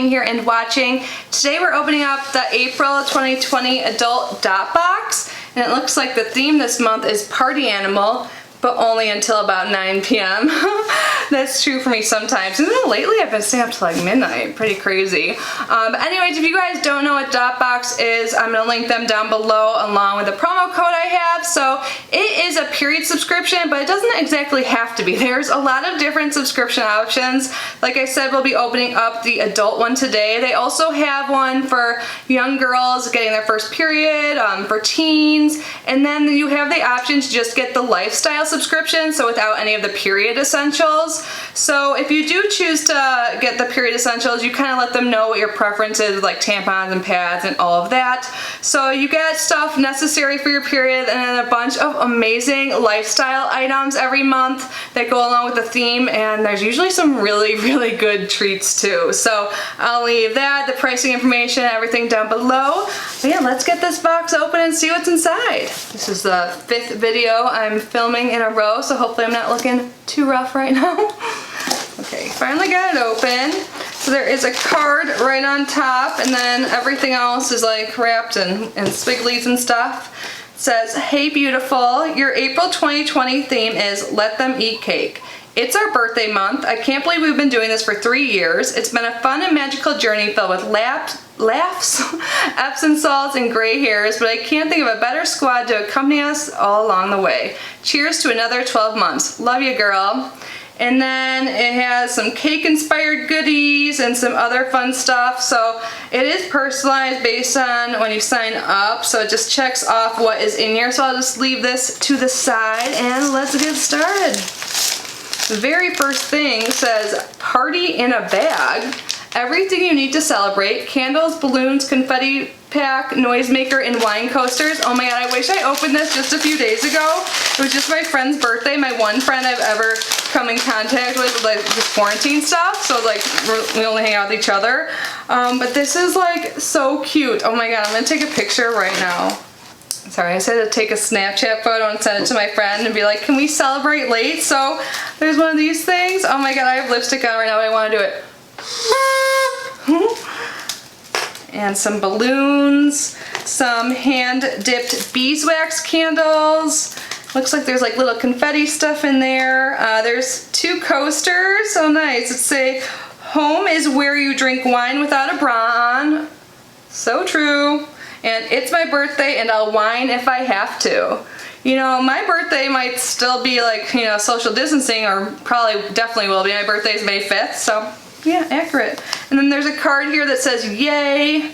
being here and watching. Today we're opening up the April 2020 Adult Dot Box, and it looks like the theme this month is Party Animal, but only until about 9 p.m. That's true for me sometimes. And then lately I've been staying up to like midnight. Pretty crazy. But anyways, if you guys don't know what Dot Box is, I'm going to link them down below along with the promo code I have. So it is a period subscription, but it doesn't exactly have to be. There's a lot of different subscription options. Like I said, we'll be opening up the adult one today. They also have one for young girls getting their first period, for teens, and then you have the option to just get the lifestyle subscription, so without any of the period essentials. So if you do choose to get the period essentials, you kind of let them know what your preference is, like tampons and pads and all of that. So you get stuff necessary for your period and then a bunch of amazing lifestyle items every month that go along with the theme, and there's usually some really good treats too. So I'll leave that, the pricing information, everything down below. But yeah, let's get this box open and see what's inside. This is the 5th video I'm filming in a row, so hopefully I'm not looking too rough right now. Okay, finally got it open. So there is a card right on top, and then everything else is like wrapped in squigglies and stuff. It says, "Hey beautiful, your April 2020 theme is Let Them Eat Cake. It's our birthday month. I can't believe we've been doing this for 3 years. It's been a fun and magical journey filled with laughs, Epsom salts, and gray hairs, but I can't think of a better squad to accompany us all along the way. Cheers to another 12 months. Love you, girl." And then it has some cake-inspired goodies and some other fun stuff. So it is personalized based on when you sign up, so it just checks off what is in here. So I'll just leave this to the side and let's get started. The very first thing says, "Party in a Bag. Everything you need to celebrate. Candles, balloons, confetti pack, noisemaker, and wine coasters." Oh my god, I wish I opened this just a few days ago. It was just my friend's birthday, my one friend I've ever come in contact with like this quarantine stuff, so like we only hang out with each other. But this is like so cute. Oh my god, I'm gonna take a picture right now. Sorry, I said to take a Snapchat photo and send it to my friend and be like, "Can we celebrate late?" So there's one of these things. Oh my god, I have lipstick on right now, but I want to do it. And some balloons, some hand-dipped beeswax candles. Looks like there's like little confetti stuff in there. There's 2 coasters, so nice. It's say, "Home is where you drink wine without a bra on." So true. And "It's my birthday and I'll whine if I have to." You know, my birthday might still be like, you know, social distancing, or probably definitely will be. My birthday is May 5th, so yeah, accurate. And then there's a card here that says "Yay,"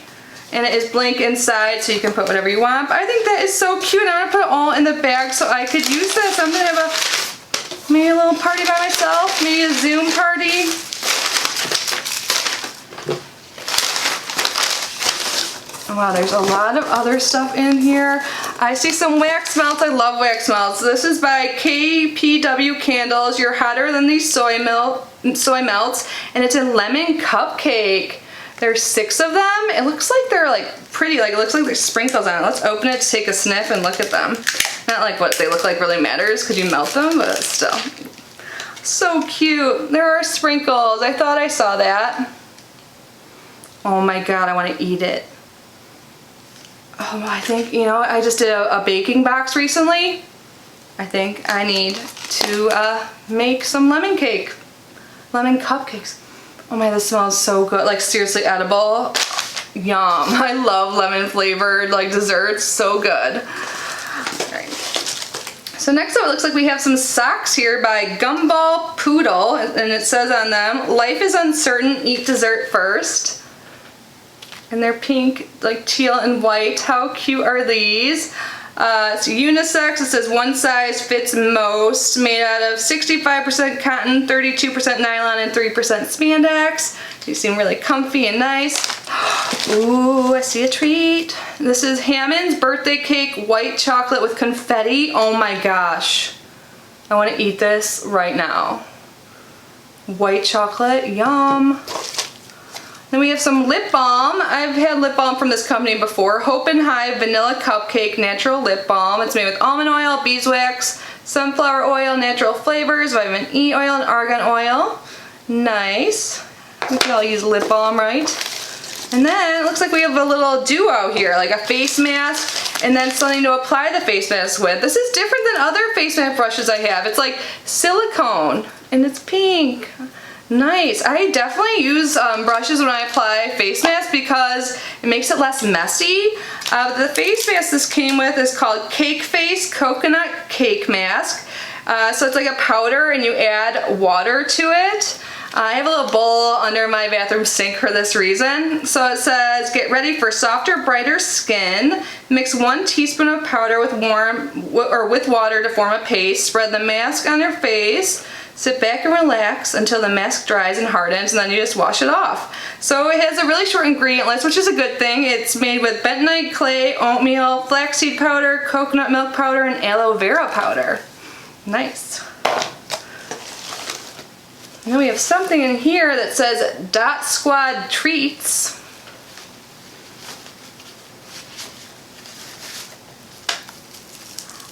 and it is blank inside, so you can put whatever you want. But I think that is so cute. I'm gonna put it all in the bag so I could use this. I'm gonna have maybe a little party by myself, maybe a Zoom party. Wow, there's a lot of other stuff in here. I see some wax melts. I love wax melts. This is by KPW Candles. You're hotter than these soy melts, and it's a lemon cupcake. There's 6 of them. It looks like they're like pretty, like it looks like there's sprinkles on it. Let's open it to take a sniff and look at them. Not like what they look like really matters because you melt them, but still. So cute. There are sprinkles. I thought I saw that. Oh my god, I want to eat it. Oh, I think, you know, I just did a baking box recently. I think I need to make some lemon cupcakes. Oh my, this smells so good. Like seriously edible. Yum. I love lemon flavored like desserts. So good. Alright. So next up, it looks like we have some socks here by Gumball Poodle, and it says on them, "Life is uncertain, eat dessert first." And they're pink, like teal and white. How cute are these? It's unisex. It says "one size fits most." Made out of 65% cotton, 32% nylon, and 3% spandex. These seem really comfy and nice. Ooh, I see a treat. This is Hammond's birthday cake, white chocolate with confetti. Oh my gosh. I want to eat this right now. White chocolate, yum. Then we have some lip balm. I've had lip balm from this company before. Hope and Hive Vanilla Cupcake Natural Lip Balm. It's made with almond oil, beeswax, sunflower oil, natural flavors, vitamin E oil, and argan oil. Nice. We can all use lip balm, right? And then it looks like we have a little duo here, like a face mask and then something to apply the face mask with. This is different than other face mask brushes I have. It's like silicone and it's pink. Nice. I definitely use brushes when I apply face masks because it makes it less messy. The face mask this came with is called Cake Face Coconut Cake Mask. So it's like a powder and you add water to it. I have a little bowl under my bathroom sink for this reason. So it says, get ready for softer, brighter skin. Mix 1 teaspoon of powder with water to form a paste. Spread the mask on your face. Sit back and relax until the mask dries and hardens, and then you just wash it off. So it has a really short ingredient list, which is a good thing. It's made with bentonite clay, oatmeal, flaxseed powder, coconut milk powder, and aloe vera powder. Nice. And then we have something in here that says Dot Squad Treats.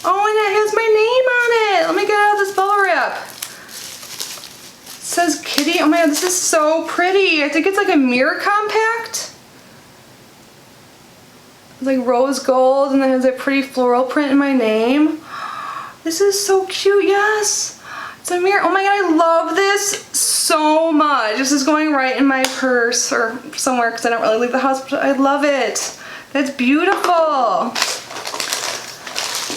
Oh, and it has my name on it. Let me get out of this bubble wrap. It says Kitty. Oh my god, this is so pretty. I think it's like a mirror compact. It's like rose gold and then it has a pretty floral print in my name. This is so cute, yes. It's a mirror. Oh my god, I love this so much. This is going right in my purse or somewhere because I don't really leave the house, but I love it. That's beautiful.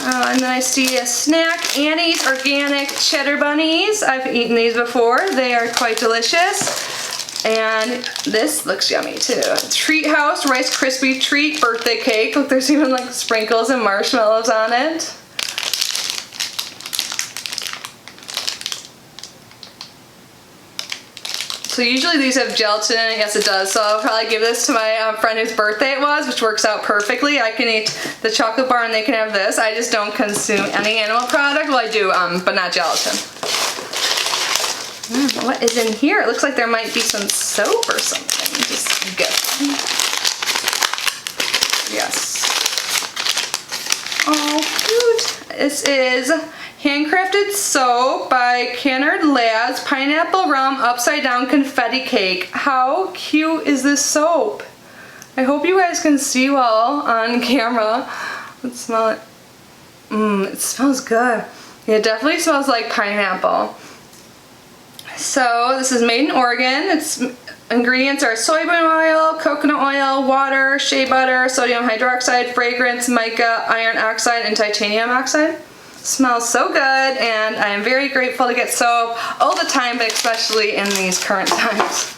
And then I see a snack, Annie's Organic Cheddar Bunnies. I've eaten these before. They are quite delicious. And this looks yummy too. Treat House Rice Krispie Treat Birthday Cake. Look, there's even like sprinkles and marshmallows on it. So usually these have gelatin in it. Yes, it does. So I'll probably give this to my friend whose birthday it was, which works out perfectly. I can eat the chocolate bar and they can have this. I just don't consume any animal product. Well, I do, but not gelatin. What is in here? It looks like there might be some soap or something. Just guessing. Yes. Oh, cute. This is Handcrafted Soap by Canard Labs Pineapple Rum Upside Down Confetti Cake. How cute is this soap? I hope you guys can see well on camera. Let's smell it. It smells good. It definitely smells like pineapple. So this is made in Oregon. Its ingredients are soybean oil, coconut oil, water, shea butter, sodium hydroxide, fragrance, mica, iron oxide, and titanium oxide. Smells so good, and I am very grateful to get soap all the time, but especially in these current times.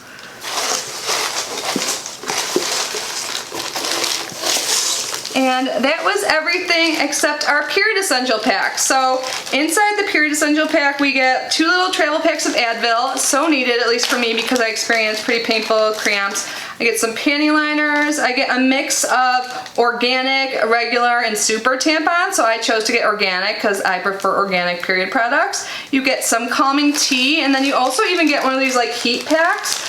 And that was everything except our Period Essential Pack. So inside the Period Essential Pack we get 2 little travel packs of Advil, so needed, at least for me, because I experience pretty painful cramps. I get some panty liners. I get a mix of organic, regular, and super tampons. So I chose to get organic because I prefer organic period products. You get some calming tea, and then you also even get one of these like heat packs.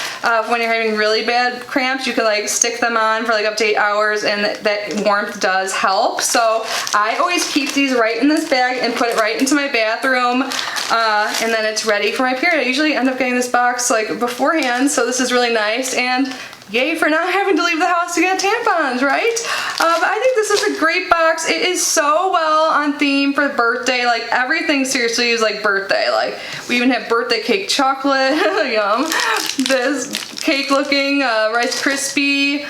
When you're having really bad cramps, you can like stick them on for like up to 8 hours, and that warmth does help. So I always keep these right in this bag and put it right into my bathroom, and then it's ready for my period. I usually end up getting this box like beforehand, so this is really nice, and yay for not having to leave the house to get tampons, right? But I think this is a great box. It is so well on theme for birthday. Like everything seriously is like birthday. Like we even have birthday cake chocolate, yum. This cake looking Rice Krispie,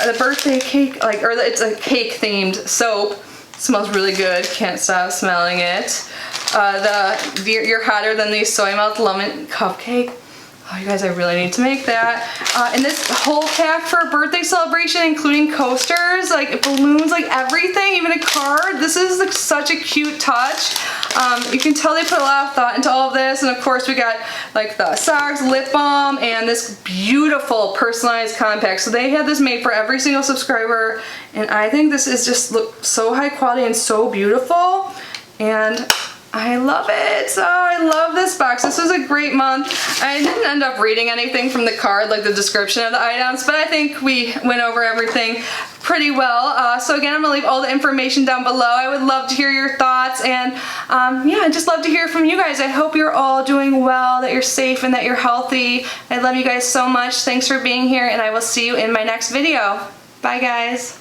the birthday cake, like, or it's a cake themed soap. It smells really good. Can't stop smelling it. You're Hotter Than These Soy Milk Lemon Cupcake. Oh, you guys, I really need to make that. And this whole pack for a birthday celebration, including coasters, like balloons, like everything, even a card. This is like such a cute touch. You can tell they put a lot of thought into all of this. And of course we got like the socks, lip balm, and this beautiful personalized compact. So they had this made for every single subscriber. And I think this is just look so high quality and so beautiful. And I love it. Oh, I love this box. This was a great month. I didn't end up reading anything from the card, like the description of the items, but I think we went over everything pretty well. So again, I'm gonna leave all the information down below. I would love to hear your thoughts, and yeah, I'd just love to hear from you guys. I hope you're all doing well, that you're safe, and that you're healthy. I love you guys so much. Thanks for being here, and I will see you in my next video. Bye, guys.